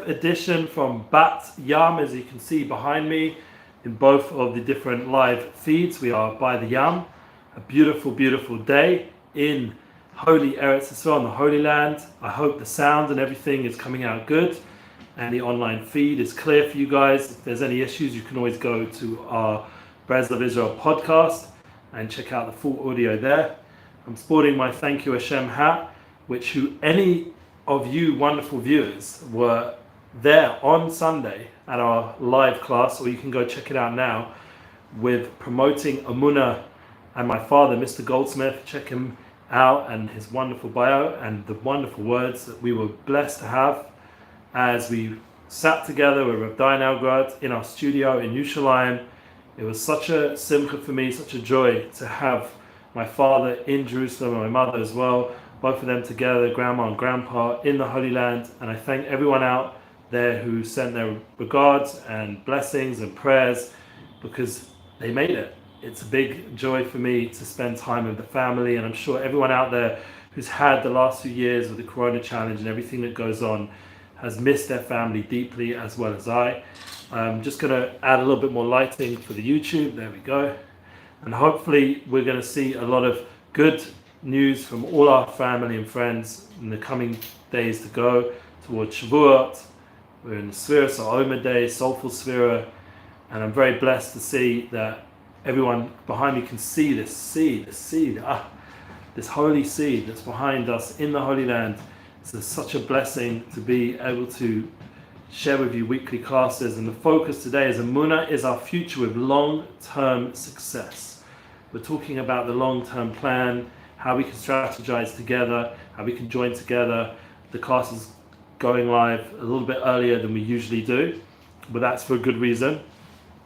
edition from Bat Yam, as you can see behind me in both of the different live feeds. We are by the Yam, a beautiful, beautiful day in Holy Eretz Yisrael, the Holy Land. I hope the sound and everything is coming out good and the online feed is clear for you guys. If there's any issues, you can always go to our Bres of Israel podcast and check out the full audio there. I'm sporting my Thank You Hashem hat, which any of you wonderful viewers were there on Sunday at our live class, or you can go check it out now, with promoting Emuna and my father, Mr. Goldsmith. Check him out and his wonderful bio and the wonderful words that we were blessed to have as we sat together with Rabbi in our studio in Yerushalayim. It was such a simcha for me, such a joy to have my father in Jerusalem and my mother as well, both of them together, grandma and grandpa in the Holy Land. And I thank everyone out there who sent their regards and blessings and prayers, because they made it. It's a big joy for me to spend time with the family, and I'm sure everyone out there who's had the last few years with the Corona challenge and everything that goes on has missed their family deeply, as well as I. I'm just going to add a little bit more lighting for the YouTube. There we go. And hopefully we're going to see a lot of good news from all our family and friends in the coming days to go towards Shavuot. We're in the Sphira, so Omer Day, Soulful Sphira, and I'm very blessed to see that everyone behind me can see this seed, this holy seed that's behind us in the Holy Land. It's such a blessing to be able to share with you weekly classes, and the focus today is Emuna is our future with long-term success. We're talking about the long-term plan, how we can strategize together, how we can join together. The class is going live a little bit earlier than we usually do, but that's for a good reason.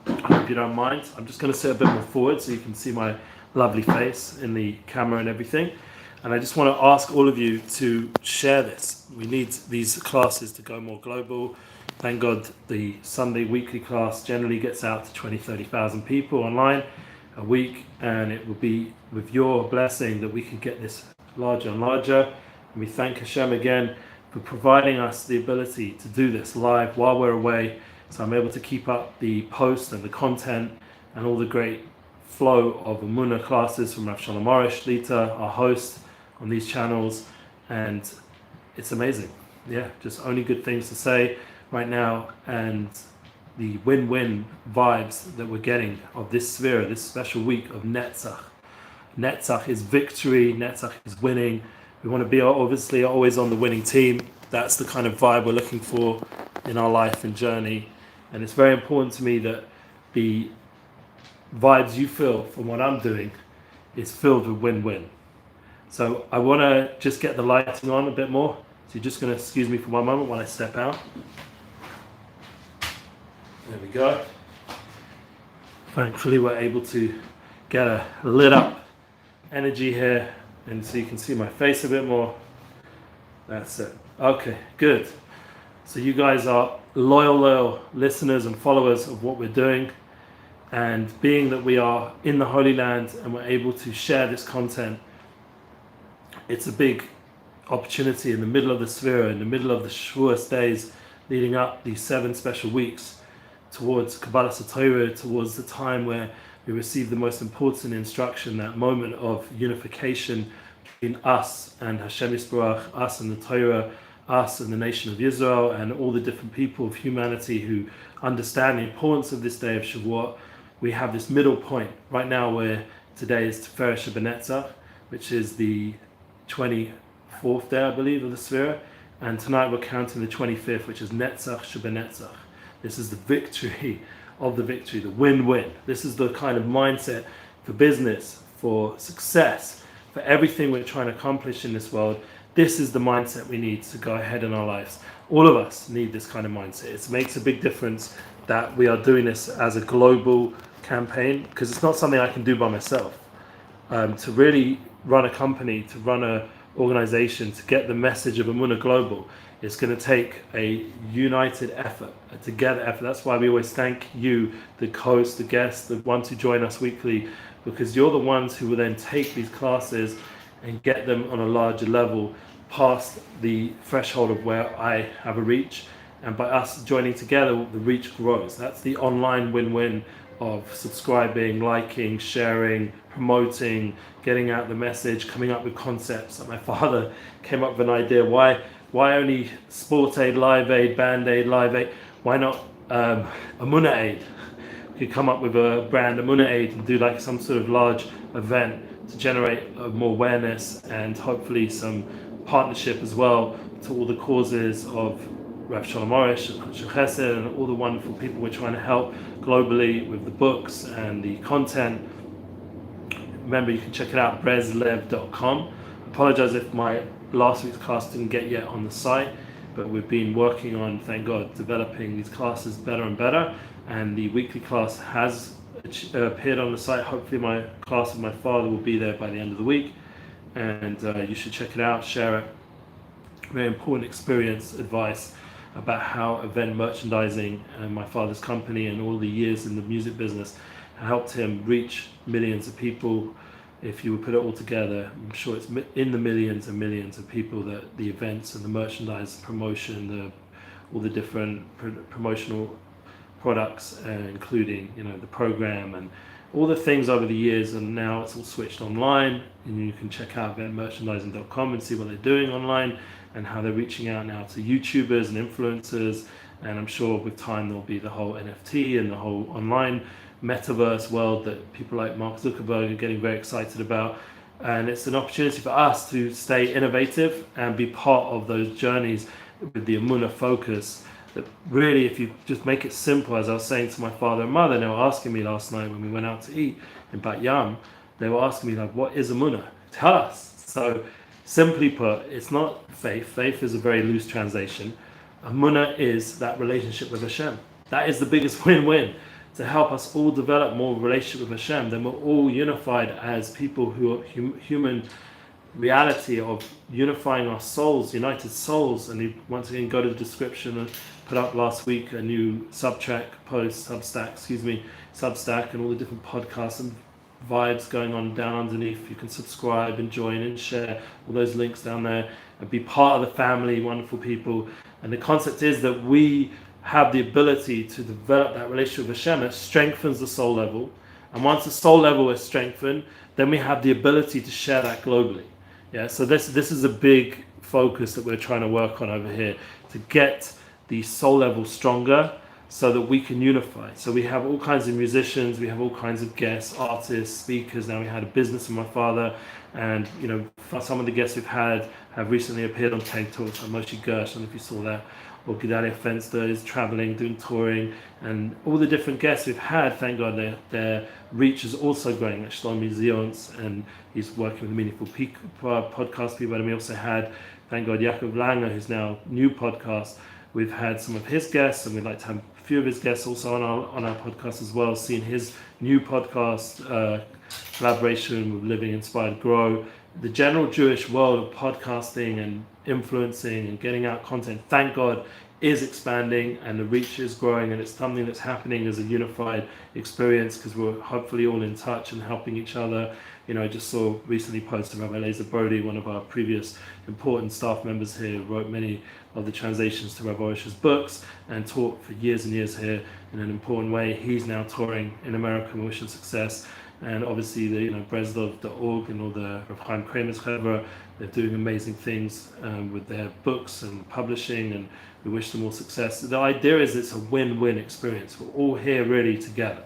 I hope you don't mind. I'm just going to sit a bit more forward so you can see my lovely face in the camera and everything. And I just want to ask all of you to share this. We need these classes to go more global. Thank God the Sunday weekly class generally gets out to 20,000-30,000 people online a week, and it will be with your blessing that we can get this larger and larger. And we thank Hashem again for providing us the ability to do this live while we're away, so I'm able to keep up the post and the content and all the great flow of Emuna classes from Rav Shalom Arush, Lita, our host on these channels, and it's amazing. Yeah, just only good things to say right now, and the win-win vibes that we're getting of this Sphira, this special week of Netzach. Netzach is victory, Netzach is winning. We want to be obviously always on the winning team. That's the kind of vibe we're looking for in our life and journey. And it's very important to me that the vibes you feel from what I'm doing is filled with win-win. So I want to just get the lighting on a bit more. So you're just going to excuse me for one moment while I step out. There we go. Thankfully we're able to get a lit up energy here, and so you can see my face a bit more. That's it. Okay, good. So you guys are loyal listeners and followers of what we're doing, and being that we are in the Holy Land and we're able to share this content, it's a big opportunity in the middle of the Sphira, in the middle of the Shavuos days leading up these 7 special weeks towards Kabbalah Torah, towards the time where we receive the most important instruction, that moment of unification between us and Hashem Yisbarach, us and the Torah, us and the nation of Israel, and all the different people of humanity who understand the importance of this day of Shavuot. We have this middle point right now where today is Tiferes Netzach, which is the 24th day, I believe, of the Sphira, and tonight we're counting the 25th, which is Netzach Netzach. This is the victory of the victory, the win-win. This is the kind of mindset for business, for success, for everything we're trying to accomplish in this world. This is the mindset we need to go ahead in our lives. All of us need this kind of mindset. It makes a big difference that we are doing this as a global campaign, because it's not something I can do by myself. To really run a company, to run an organization, to get the message of Emuna global, it's going to take a united effort, a together effort. That's why we always thank you, the hosts, the guests, the ones who join us weekly, because you're the ones who will then take these classes and get them on a larger level past the threshold of where I have a reach, And by us joining together, the reach grows. That's the online win-win of subscribing, liking, sharing, promoting, getting out the message, coming up with concepts. Like my father came up with an idea, why only Sport Aid, Live Aid, Band Aid, Live Aid? Why not Emuna Aid? We could come up with a brand, Emuna Aid, and do like some sort of large event to generate more awareness and hopefully some partnership as well to all the causes of Rav Shalom Arush, and all the wonderful people we're trying to help globally with the books and the content. Remember, you can check it out, breslev.com. Apologize if my last week's class didn't get yet on the site, but we've been working on, thank God, developing these classes better and better, and the weekly class has appeared on the site. Hopefully my class with my father will be there by the end of the week, and you should check it out, share it. Very important experience, advice about how event merchandising and my father's company and all the years in the music business helped him reach millions of people. If you would put it all together, I'm sure it's in the millions and millions of people that the events and the merchandise promotion, all the different promotional products, including the program and all the things over the years, and now it's all switched online, and you can check out eventmerchandising.com and see what they're doing online and how they're reaching out now to YouTubers and influencers. And I'm sure with time there'll be the whole NFT and the whole online metaverse world that people like Mark Zuckerberg are getting very excited about. And it's an opportunity for us to stay innovative and be part of those journeys with the Emuna focus. That really, if you just make it simple, as I was saying to my father and mother, they were asking me last night when we went out to eat in Bat Yam, they were asking me like, what is Emuna? Tell us. So simply put, it's not faith. Faith is a very loose translation. Emuna is that relationship with Hashem. That is the biggest win-win, to help us all develop more relationship with Hashem. Then we're all unified as people who are human reality of unifying our souls, united souls. And you once again go to the description and put up last week a new Substack, and all the different podcasts and vibes going on down underneath. You can subscribe and join and share all those links down there and be part of the family, wonderful people. And the concept is that we have the ability to develop that relationship with Hashem. It strengthens the soul level, and once the soul level is strengthened, then we have the ability to share that globally. So this is a big focus that we're trying to work on over here, to get the soul level stronger so that we can unify. So we have all kinds of musicians, we have all kinds of guests, artists, speakers. Now we had a business with my father, and some of the guests we've had have recently appeared on TED Talks, like Moshe Gersh, I don't know if you saw that, or Gedalia Fenster is traveling, doing touring, and all the different guests we've had, thank God, their reach is also growing. Like Shlomi Zions, and he's working with Meaningful Podcast people, and we also had, thank God, Yaakov Langer, who's now new podcast. We've had some of his guests, and we'd like to have a few of his guests also on our podcast as well, seeing his new podcast collaboration with Living Inspired Grow. The general Jewish world of podcasting and influencing and getting out content, thank God, is expanding, and the reach is growing, and it's something that's happening as a unified experience because we're hopefully all in touch and helping each other. I just saw recently posted Rabbi Eliezer Brody, one of our previous important staff members here, wrote many of the translations to Rabbi Arush's books and taught for years and years here in an important way. He's now touring in America, and we wish him success. And obviously the Breslov.org and all the Rav Chaim Kramer's Chevra, they're doing amazing things with their books and publishing, and we wish them all success. The idea is it's a win-win experience. We're all here really together.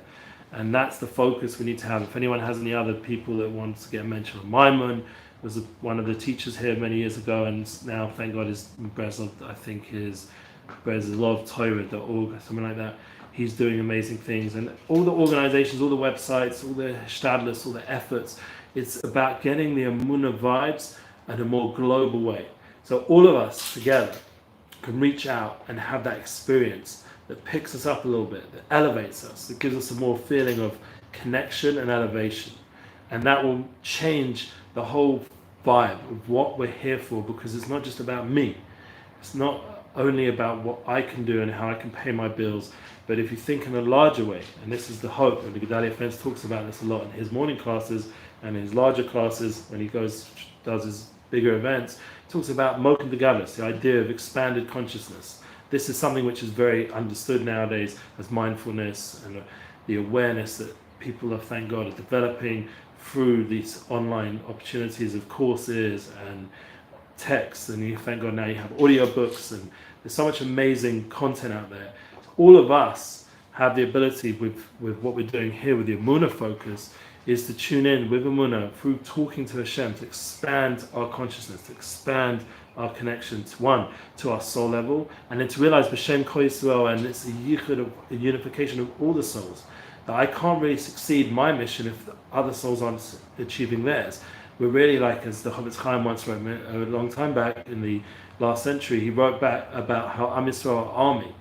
And that's the focus we need to have. If anyone has any other people that want to get mentioned, Maimon was one of the teachers here many years ago, and now, thank God, is Breslov, I think is Breslov.org, something like that. He's doing amazing things. And all the organizations, all the websites, all the shtadlus, all the efforts, it's about getting the Emuna vibes in a more global way. So all of us together can reach out and have that experience that picks us up a little bit, that elevates us, that gives us a more feeling of connection and elevation. And that will change the whole vibe of what we're here for, because it's not just about me. It's not only about what I can do and how I can pay my bills, but if you think in a larger way, and this is the hope, and the Gedalia Fence talks about this a lot in his morning classes and his larger classes when he does his bigger events, talks about Mokum de Gavus, the idea of expanded consciousness, this is something which is very understood nowadays as mindfulness, and the awareness that people are, thank God, are developing through these online opportunities of courses and texts. And you, thank God, now you have audiobooks, and there's so much amazing content out there. All of us have the ability with what we're doing here with the Emuna focus, is to tune in with Emuna through talking to Hashem, to expand our consciousness, to expand our connection to our soul level, and then to realize B'Shem Kol Yisrael, and it's a yichud of a unification of all the souls, that I can't really succeed my mission if the other souls aren't achieving theirs. We're really like, as the Chofetz Chaim once wrote a long time back in the last century, he wrote back about how Am Yisrael are army,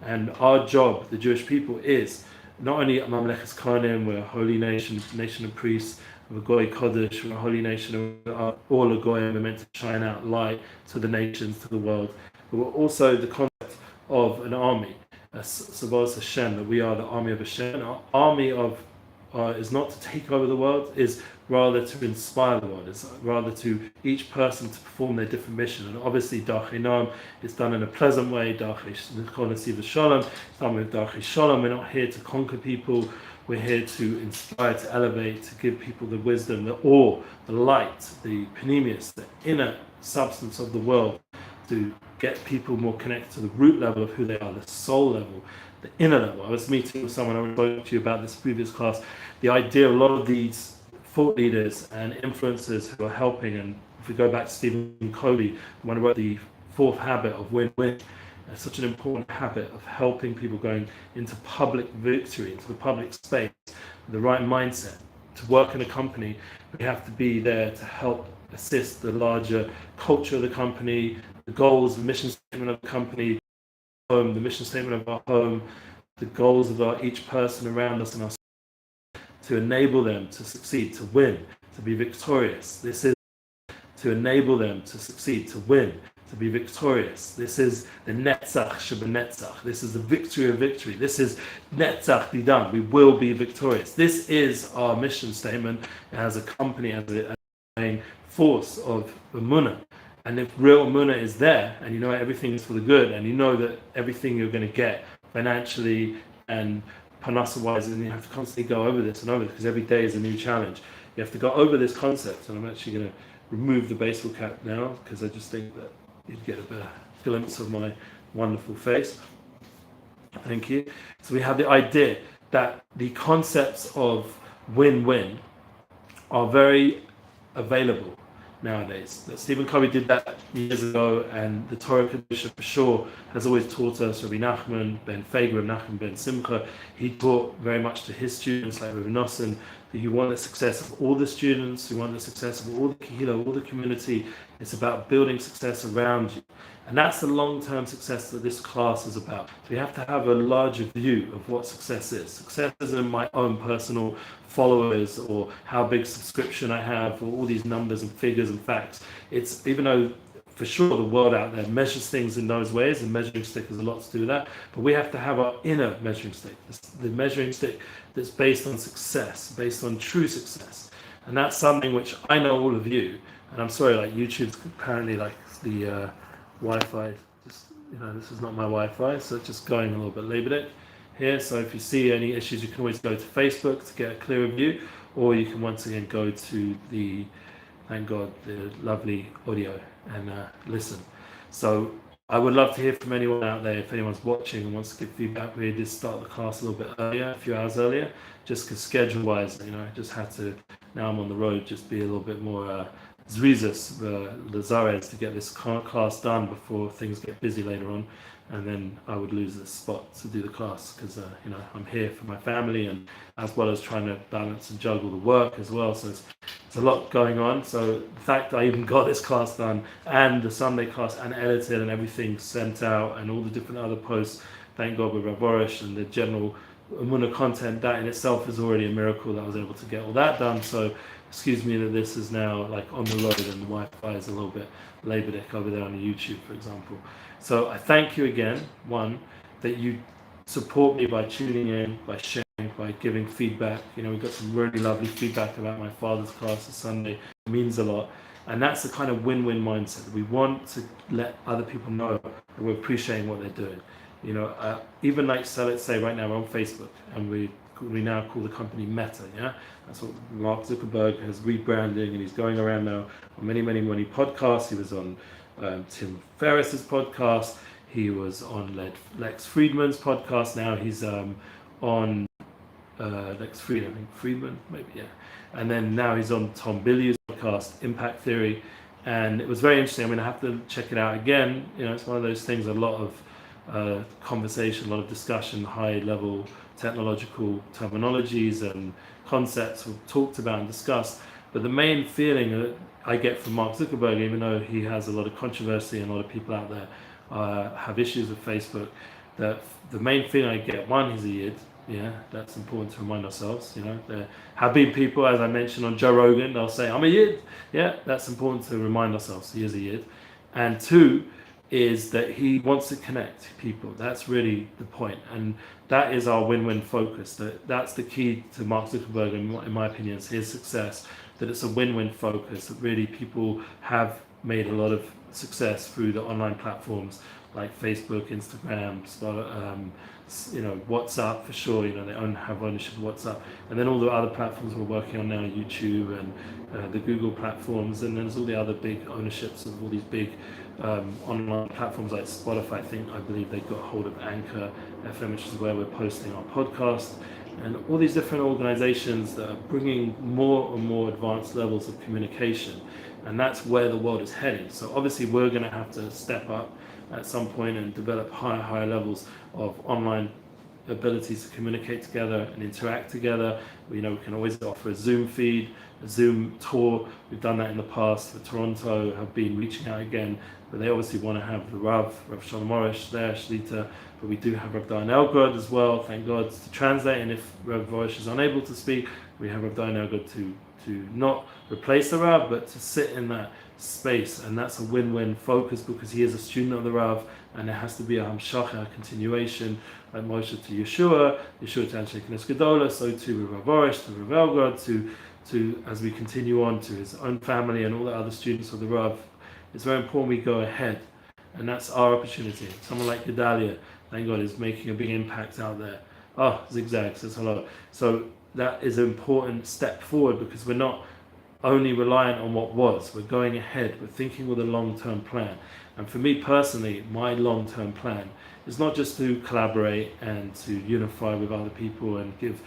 and our job, the Jewish people, is not only Mamlechas Kohanim, we're a holy nation of priests, we're a Goy Kodesh, we're a holy nation, all the Goyim, we're meant to shine out light to the nations, to the world, but we're also the concept of an army, Savos Hashem, that we are the army of Hashem. Our army of is not to take over the world, is rather to inspire the world, is rather to each person to perform their different mission. And obviously Darchei Noam is done in a pleasant way, Darchei Shalom is done with Darchei Shalom. We're not here to conquer people, we're here to inspire, to elevate, to give people the wisdom, the awe, the light, the panemius, the inner substance of the world, to get people more connected to the root level of who they are, the soul level, the inner level. I was meeting with someone, I spoke to you about this previous class, the idea of a lot of these thought leaders and influencers who are helping, and if we go back to Stephen Covey, when I wrote the 4th habit of win-win, it's such an important habit of helping people going into public victory, into the public space, with the right mindset. To work in a company, we have to be there to help assist the larger culture of the company, the goals, the mission statement of the company, the mission statement of our home, the goals of each person around us, and our, to enable them to succeed, to win, to be victorious. This is to enable them to succeed, to win, to be victorious. This is the Netzach Shebenetzach. This is the victory of victory. This is Netzach Didan. We will be victorious. This is our mission statement as a company, as a main force of Emuna. And if real Emuna is there, and you know everything is for the good, and you know that everything you're going to get financially and Panasa-wise, and you have to constantly go over this and over this, because every day is a new challenge. You have to go over this concept, and I'm actually going to remove the baseball cap now, because I just think that you'd get a better glimpse of my wonderful face. Thank you. So we have the idea that the concepts of win-win are very available nowadays. That Stephen Covey did that years ago, and the Torah Kedusha for sure has always taught us. Rabbi Nachman ben Feiga, Rabbi Nachman ben Simcha, he taught very much to his students, like Rabbi Nosson, that you want the success of all the students, you want the success of all the kehillah, all the community. It's about building success around you. And that's the long-term success that this class is about. So you have to have a larger view of what success is. Success isn't my own personal followers or how big subscription I have or all these numbers and figures and facts. It's, even though for sure the world out there measures things in those ways, and measuring stick has a lot to do with that, but we have to have our inner measuring stick, the measuring stick that's based on success, based on true success. And that's something which I know all of you, and I'm sorry, like YouTube's apparently like the Wi-Fi, just, you know, this is not my Wi-Fi, so it's just going a little bit labored here. So if you see any issues, you can always go to Facebook to get a clearer view, or you can once again go to the, thank God, the lovely audio and listen. So I would love to hear from anyone out there. If anyone's watching and wants to give feedback, we did start the class a little bit earlier, a few hours earlier, just because schedule-wise, you know, I just had to, now I'm on the road, just be a little bit more Zrizas, the Zarez, to get this class done before things get busy later on, and then I would lose the spot to do the class, because you know, I'm here for my family, and as well as trying to balance and juggle the work as well, so it's a lot going on. So the fact that I even got this class done, and the Sunday class, and edited, and everything sent out, and all the different other posts, thank God, with Rabbi Arush and the general Emuna content, that in itself is already a miracle that I was able to get all that done. So excuse me that this is now like on the road and the Wi-Fi is a little bit labored over there on the YouTube, for example. So I thank you again, one, that you support me by tuning in, by sharing, by giving feedback. You know, we got some really lovely feedback about my father's class this Sunday. It means a lot. And that's the kind of win-win mindset. We want to let other people know that we're appreciating what they're doing. You know, even like, so let's say right now we're on Facebook, and we now call the company Meta, yeah? That's what Mark Zuckerberg has rebranding, and he's going around now on many podcasts. He was on Tim Ferriss's podcast, he was on Lex Friedman's podcast, now he's on Lex Friedman, maybe, yeah. And then now he's on Tom Bilyeu's podcast, Impact Theory, and it was very interesting. I mean, I have to check it out again. You know, it's one of those things, a lot of conversation, a lot of discussion, high-level technological terminologies and concepts were talked about and discussed. But the main feeling that I get from Mark Zuckerberg, even though he has a lot of controversy and a lot of people out there have issues with Facebook, that the main feeling I get, one, he's a yid. Yeah, that's important to remind ourselves. You know, there have been people, as I mentioned on Joe Rogan, they'll say, I'm a yid. Yeah, that's important to remind ourselves. He is a yid. And two, is that he wants to connect people. That's really the point. And that is our win-win focus. That's the key to Mark Zuckerberg, in my opinion, is his success, that it's a win-win focus, that really people have made a lot of success through the online platforms like Facebook, Instagram, you know, WhatsApp for sure. You know, they have ownership of WhatsApp, and then all the other platforms we're working on now, YouTube and the Google platforms, and then there's all the other big ownerships of all these big online platforms like Spotify. I believe they got hold of Anchor FM, which is where we're posting our podcast, and all these different organizations that are bringing more and more advanced levels of communication, and that's where the world is heading. So obviously we're going to have to step up at some point and develop higher levels of online abilities to communicate together and interact together. You know, we can always offer a Zoom feed, a Zoom tour. We've done that in the past. For Toronto have been reaching out again, but they obviously want to have the Rav Shalom Arush there, Shlita, but we do have Rav El-God as well, thank God, to translate. And if Rav Arush is unable to speak, we have Rav El-God to not replace the Rav, but to sit in that space. And that's a win-win focus, because he is a student of the Rav, and there has to be a hamshacha, a continuation, like Moshe to Yeshua to Anshe Knesset Gedola, so to Rav Arush, to Rav El-God, to as we continue on to his own family and all the other students of the Rav. It's very important we go ahead, and that's our opportunity. Someone like Gedalia, thank God, is making a big impact out there. Oh, Zigzag says hello. So that is an important step forward, because we're not only reliant on what was, we're going ahead, we're thinking with a long-term plan. And for me personally, my long-term plan is not just to collaborate and to unify with other people and give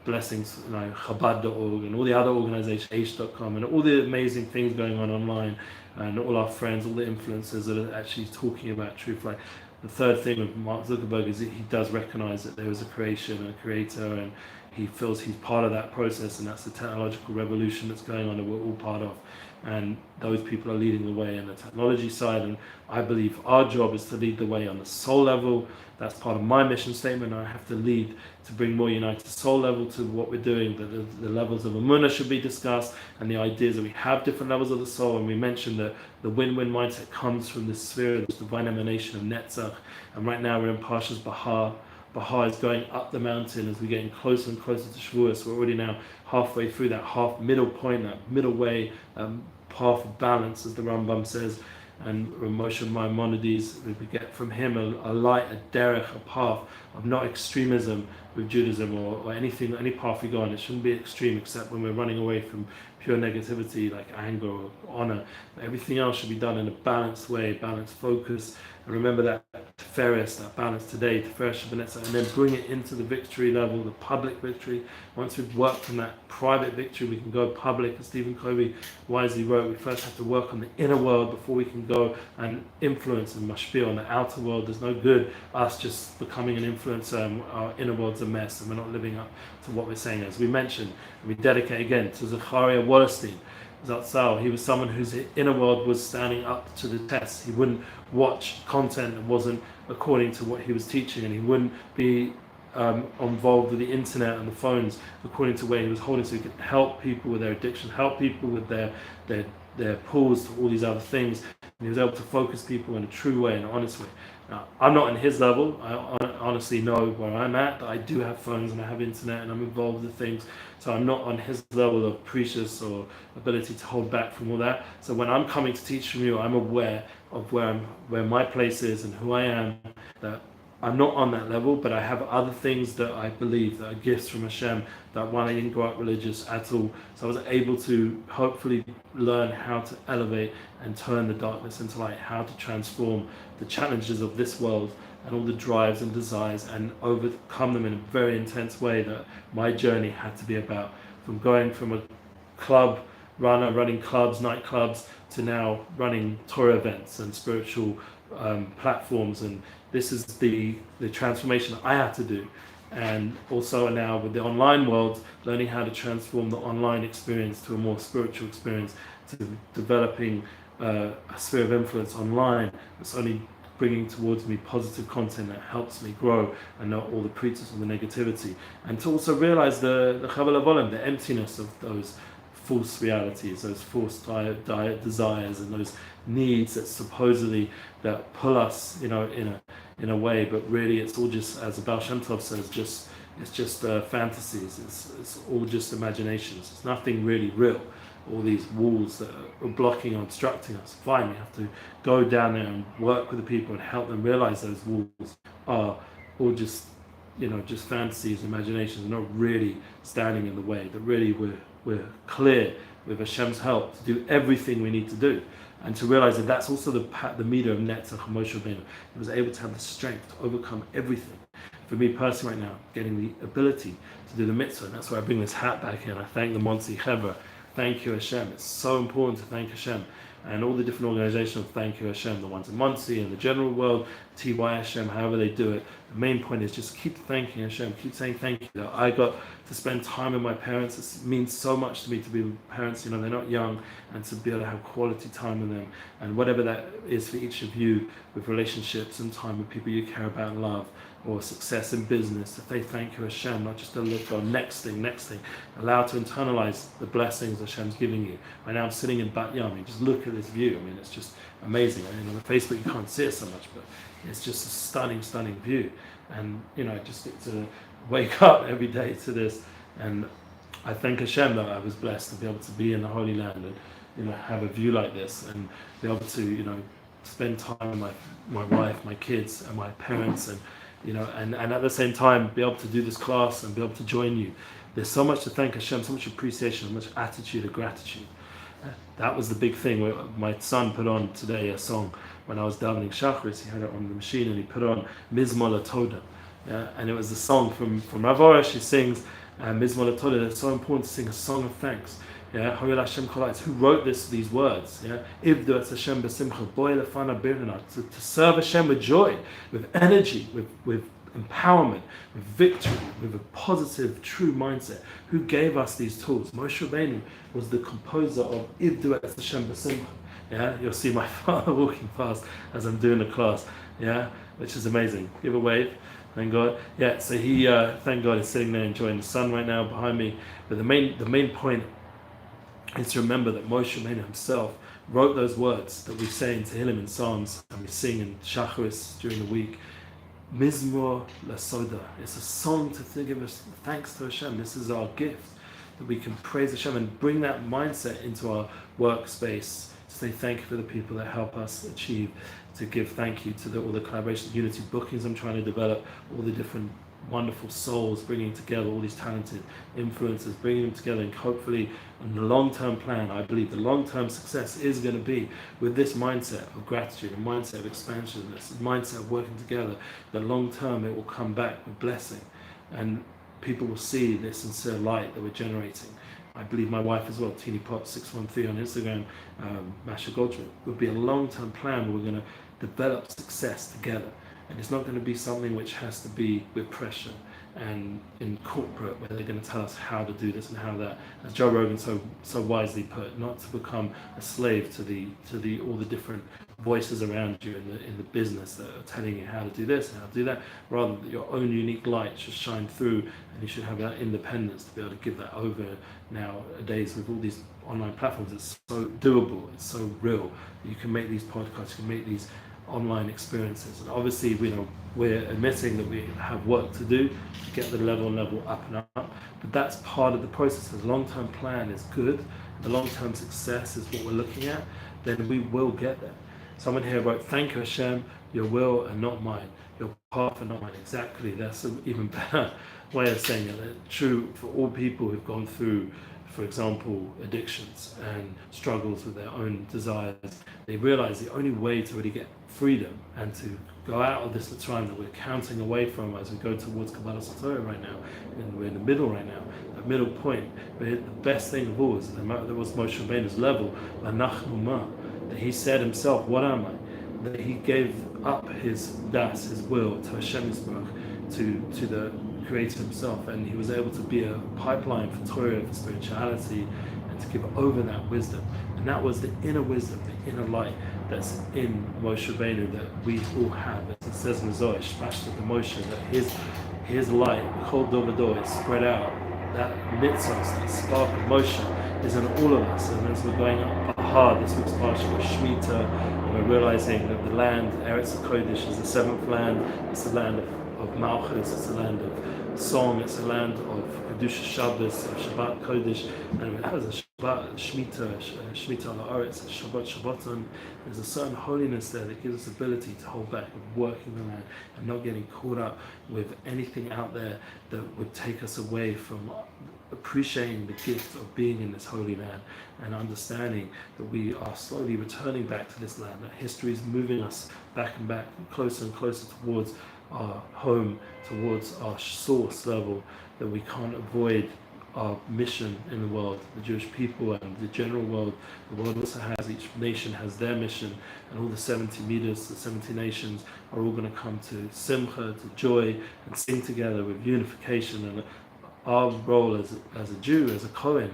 blessings, like Chabad.org and all the other organizations, H.com, and all the amazing things going on online, and all our friends, all the influencers that are actually talking about truth. Like, the third thing with Mark Zuckerberg is that he does recognize that there is a creation and a creator, and he feels he's part of that process, and that's the technological revolution that's going on that we're all part of. And those people are leading the way on the technology side, and I believe our job is to lead the way on the soul level. That's part of my mission statement. I have to lead to bring more united soul level to what we're doing. The levels of Emuna should be discussed, and the ideas that we have different levels of the soul. And we mentioned that the win-win mindset comes from this sphere, this divine emanation of Netzach. And right now we're in Parshas Bahar. Bahar is going up the mountain as we're getting closer and closer to Shavuos. We're already now halfway through that middle point, that middle way, path of balance, as the Rambam says. And Moshe Maimonides, we get from him a light, a derech, a path of not extremism with Judaism or anything, any path we go on. It shouldn't be extreme, except when we're running away from pure negativity like anger or honor. Everything else should be done in a balanced way, balanced focus. And remember that Tiferes, that balance today, Tiferes Shabbaton, and then bring it into the victory level, the public victory. Once we've worked on that private victory, we can go public. As Stephen Covey wisely wrote, we first have to work on the inner world before we can go and influence and mashpia on the outer world. There's no good us just becoming an influencer, and our inner world's a mess, and we're not living up to what we're saying. As we mentioned, and we dedicate again to Zecharia Wallerstein. Zatzal, he was someone whose inner world was standing up to the test. He wouldn't watch content that wasn't according to what he was teaching, and he wouldn't be involved with the internet and the phones according to where he was holding, so he could help people with their addiction, help people with their pulls to all these other things. And he was able to focus people in a true way, in an honest way. Now, I'm not on his level. I honestly know where I'm at. I do have phones and I have internet and I'm involved with things. So I'm not on his level of precious or ability to hold back from all that. So when I'm coming to teach from you, I'm aware of where my place is and who I am. That I'm not on that level, but I have other things that I believe that are gifts from Hashem. That one, I didn't grow up religious at all. So I was able to hopefully learn how to elevate and turn the darkness into light, how to transform the challenges of this world and all the drives and desires and overcome them in a very intense way that my journey had to be about. From going from a club runner, running clubs, nightclubs, to now running tour events and spiritual platforms. And this is the transformation I had to do. And also now with the online world, learning how to transform the online experience to a more spiritual experience, to developing a sphere of influence online that's only bringing towards me positive content that helps me grow and not all the pretense of the negativity. And to also realize the emptiness of those false realities, those false desires and those needs that supposedly that pull us, in a way, but really it's all just, as the Baal Shem Tov says, it's just fantasies. It's all just imaginations. It's nothing really real. All these walls that are blocking or obstructing us. Fine, we have to go down there and work with the people and help them realize those walls are all just, just fantasies, imaginations, not really standing in the way. That really we're clear with Hashem's help to do everything we need to do, and to realize that that's also the meter of Netzach Moshe Rabbeinu. He was able to have the strength to overcome everything. For me personally, right now, getting the ability to do the mitzvah, and that's why I bring this hat back in. I thank the Monsi Chevra. Thank you, Hashem. It's so important to thank Hashem. And all the different organizations, thank you, Hashem. The ones in Muncie and the general world, TY Hashem, however they do it. The main point is just keep thanking Hashem. Keep saying thank you. That I got to spend time with my parents. It means so much to me to be with parents. They're not young, and to be able to have quality time with them. And whatever that is for each of you, with relationships and time with people you care about and love, or success in business, that they thank you, Hashem, not just to look on next thing. Allow to internalize the blessings Hashem's giving you. Right now I'm sitting in Bat Yam. Just look at this view. It's just amazing. On the Facebook you can't see it so much, but it's just a stunning view. And I just get to wake up every day to this. And I thank Hashem that I was blessed to be able to be in the Holy Land and have a view like this, and be able to spend time with my wife, my kids, and my parents, and at the same time be able to do this class and be able to join you. There's so much to thank Hashem, so much appreciation, so much attitude of gratitude. That was the big thing. Where my son put on today a song when I was davening Shacharis. He had it on the machine and he put on Mizmor LaToda. And it was a song from Rav Arush. He sings Mizmor LaToda. It's so important to sing a song of thanks. Haril Hashem Kolai. Who wrote these words? Ivdu et Hashem b'simcha boy lefana birnana. To serve Hashem with joy, with energy, with empowerment, with victory, with a positive, true mindset. Who gave us these tools? Moshe Rabbeinu was the composer of Ivdu et Hashem b'simcha. You'll see my father walking past as I'm doing the class. Which is amazing. Give a wave. Thank God. So he, thank God, is sitting there enjoying the sun right now behind me. But the main point is to remember that Moshe Rabbeinu himself wrote those words that we say in Tehillim and Psalms, and we sing in Shacharis during the week. Mizmor LaSoda. It's a song to give us thanks to Hashem. This is our gift, that we can praise Hashem and bring that mindset into our workspace, to say thank you for the people that help us achieve, to give thank you to all the collaboration, unity bookings I'm trying to develop, all the different wonderful souls bringing together, all these talented influencers, bringing them together, and hopefully in the long-term plan, I believe the long-term success is going to be with this mindset of gratitude, a mindset of expansion, this mindset of working together, that long-term it will come back with blessing, and people will see the sincere light that we're generating. I believe my wife as well, Teeny Pot 613 on Instagram, Masha.Goldsmith, would be a long-term plan where we're going to develop success together. And it's not going to be something which has to be with pressure and in corporate, where they're going to tell us how to do this and how that. As Joe Rogan so wisely put, not to become a slave to all the different voices around you in the business that are telling you how to do this and how to do that. Rather, that your own unique light should shine through, and you should have that independence to be able to give that over. Nowadays, with all these online platforms, it's so doable, it's so real. You can make these podcasts, you can make these online experiences. And obviously, we're admitting that we have work to do to get the level up and up, but that's part of the process. The long-term plan is good, the long-term success is what we're looking at, then we will get there. Someone here wrote, "Thank you, Hashem, your will and not mine, your path and not mine." Exactly, that's an even better way of saying it. It's true for all people who've gone through, for example, addictions and struggles with their own desires. They realize the only way to really get freedom and to go out of this time that we're counting away from as we go towards Kabbalah Satorah right now, and we're in the middle right now, that middle point. But the best thing of all is that was Moshe Rabbeinu's level, that he said himself, "What am I?" That he gave up his das, his will, to Hashem Yisbarach, to the Creator himself, and he was able to be a pipeline for Torah, for spirituality, and to give over that wisdom. And that was the inner wisdom, the inner light that's in Moshe Rabbeinu that we all have. As it says in the Zohar, Shpashta the Moshe, that his light, Kol Dor V'Dor, is spread out. That nitzos, that spark of Moshe, is in all of us. And as we're going up hard, this week's parsha was Shemitah, and we're realizing that the land, Eretz HaKodesh, is the seventh land. It's the land of Malchus, it's the land of song, it's the land of Kedusha Shabbos, of Shabbat Kodesh, and it has a Shabbat, Shemitah ala Aretz, Shabbaton. There's a certain holiness there that gives us the ability to hold back and working the land and not getting caught up with anything out there that would take us away from appreciating the gift of being in this holy land and understanding that we are slowly returning back to this land, that history is moving us back and back, closer and closer towards our home, towards our source level, that we can't avoid our mission in the world, the Jewish people and the general world. The world also has, each nation has their mission, and all the 70 meters, the 70 nations are all going to come to simcha, to joy, and sing together with unification. And our role as a Jew, as a Kohen,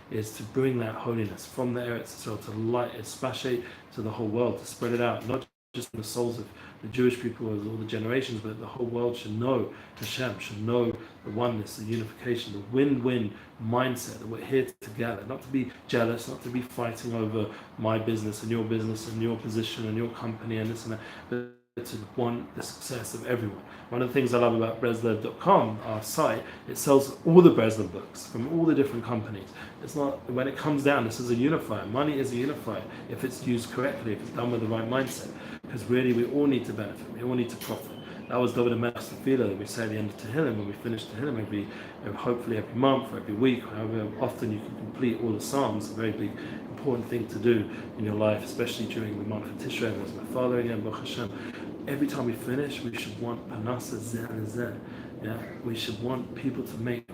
is to bring that holiness from the Eretz Yisrael to light, especially to the whole world, to spread it out, not just in the souls of the Jewish people of all the generations, but the whole world should know Hashem, should know the oneness, the unification, the win-win mindset, that we're here together, not to be jealous, not to be fighting over my business and your position and your company and this and that, but to want the success of everyone. One of the things I love about Breslev.com, our site, it sells all the Breslev books from all the different companies. It's not, when it comes down, this is a unifier. Money is a unifier if it's used correctly, if it's done with the right mindset. Because really, we all need to benefit, we all need to profit. That was David HaMelech's tefillah that we say at the end of Tehillim, when we finish Tehillim hopefully every month or every week, however often you can complete all the Psalms. A very big, important thing to do in your life, especially during the month of Tishrei. As my father again, Baruch Hashem. Every time we finish, we should want Panasa Zen. Yeah, we should want people to make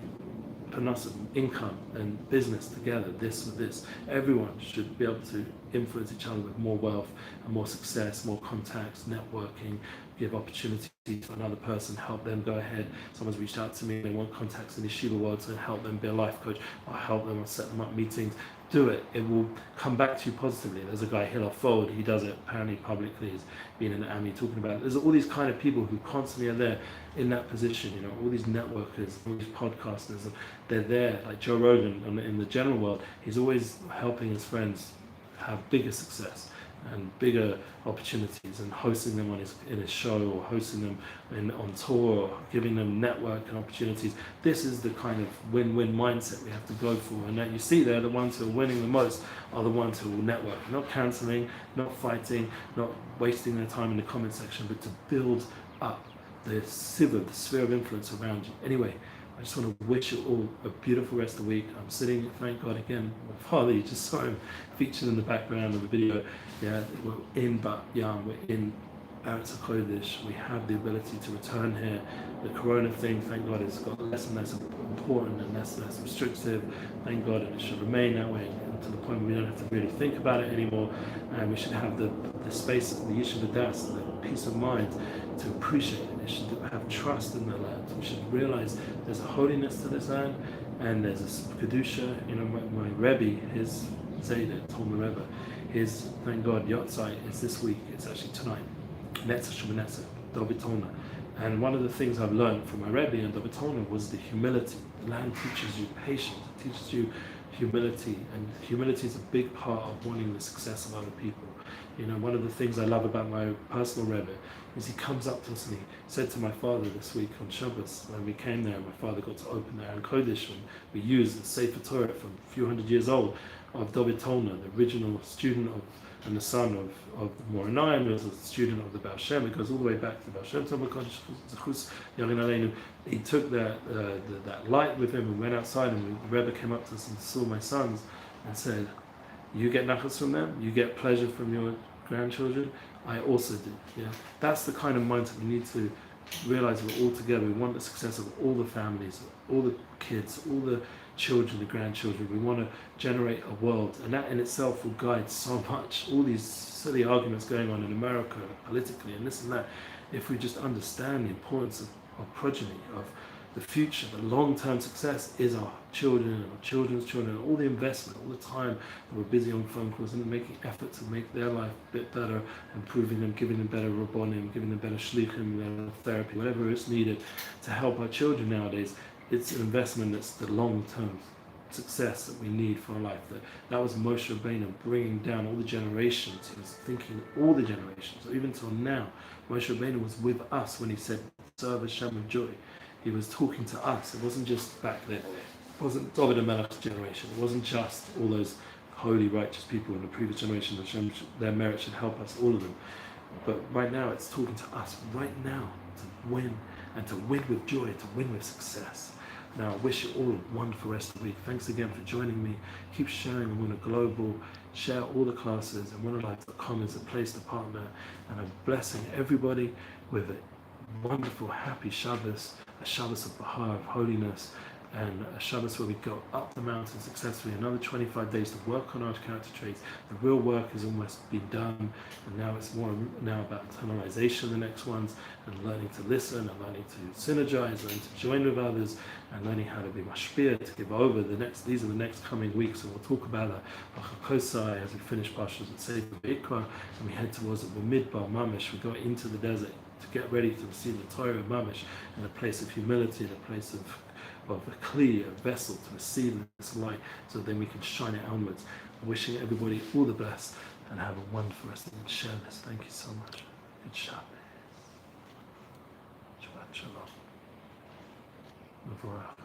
Panasa, income and business together, this with this. Everyone should be able to influence each other with more wealth and more success, more contacts, networking, give opportunity to another person, help them go ahead. Someone's reached out to me, they want contacts in the Yeshiva world to help them be a life coach. I'll help them, I'll set them up meetings. Do it. It will come back to you positively. There's a guy, Hillel Fold, he does it apparently publicly, he's been in the Army talking about it. There's all these kind of people who constantly are there in that position, all these networkers, all these podcasters, they're there, like Joe Rogan in the general world. He's always helping his friends have bigger success and bigger opportunities, and hosting them in his show, or hosting them on tour, or giving them network and opportunities. This is the kind of win-win mindset we have to go for, and that you see there, the ones who are winning the most are the ones who will network, not cancelling, not fighting, not wasting their time in the comment section, but to build up the sphere of influence around you. Anyway, I just want to wish you all a beautiful rest of the week. I'm sitting, thank God again, my father, you just saw him featured in the background of the video. Yeah, we're in Bat Yam, we're in Eretz HaKodesh. We have the ability to return here. The Corona thing, thank God, has got less and less important and less and less restrictive. Thank God, and it should remain that way, and to the point where we don't have to really think about it anymore. And we should have the space, the Yeshiva Das, the peace of mind to appreciate it. We should have trust in the land. We should realize there's a holiness to this land, and there's a Kedusha. My Rabbi, his Zayda, told my Rebbe, his, thank God, Yotzai is this week. It's actually tonight. Netzah Shabbat, Dovitona. And one of the things I've learned from my Rebbe and Dovitona was the humility. The land teaches you patience. It teaches you humility, and humility is a big part of wanting the success of other people. You know, one of the things I love about my personal Rebbe is he comes up to us and he said to my father this week on Shabbos, when we came there, my father got to open the Aron Kodesh, and we used the Sefer Torah from a few hundred years old of David Tolner, the original student of and the son of the Moranayim, was a student of the Baal Shem. It goes all the way back to the Baal Shem. He took that light with him and went outside, and the Rebbe came up to us and saw my sons and said, you get nachas from them, you get pleasure from your grandchildren, I also do. Yeah, that's the kind of mindset we need to realize. We're all together. We want the success of all the families, all the kids, all the children, the grandchildren. We want to generate a world, and that in itself will guide so much. All these silly arguments going on in America politically and this and that, if we just understand the importance of progeny, of the future, the long-term success is our children and our children's children, all the investment, all the time that we're busy on phone calls and making effort to make their life a bit better, improving them, giving them better rabbonim, giving them better shlichim, better therapy, whatever is needed to help our children nowadays. It's an investment that's the long-term success that we need for our life. That was Moshe Rabbeinu bringing down all the generations. He was thinking all the generations, even till now. Moshe Rabbeinu was with us when he said, serve Hashem with joy. He was talking to us. It wasn't just back then. It wasn't David and Melech's generation. It wasn't just all those holy, righteous people in the previous generation. Hashem, their merit should help us, all of them. But right now, it's talking to us right now to win, and to win with joy, to win with success. Now, I wish you all a wonderful rest of the week. Thanks again for joining me. Keep sharing Emuna Global. Share all the classes. Emunalive.com is a place to partner. And I'm blessing everybody with a wonderful, happy Shabbos, a Shabbos of Bahar, of holiness, and a Shabbos where we go up the mountain successfully. Another 25 days to work on our character traits. The real work has almost been done, and now it's more now about internalization, the next ones, and learning to listen, and learning to synergize, learning to join with others, and learning how to be mashpia, to give over. These are the next coming weeks, and we'll talk about Achakosai as we finish Pashas and Sefer Vayikra, and we head towards the Midbar Mamish. We go into the desert to get ready to receive the Torah of Mamish, in a place of humility, in a place of a kli, a vessel to receive this light, so then we can shine it onwards. Wishing everybody all the best, and have a wonderful rest of the Shabbos. Thank you so much. Good Shabbos. Shabbat Shalom. Mavorach.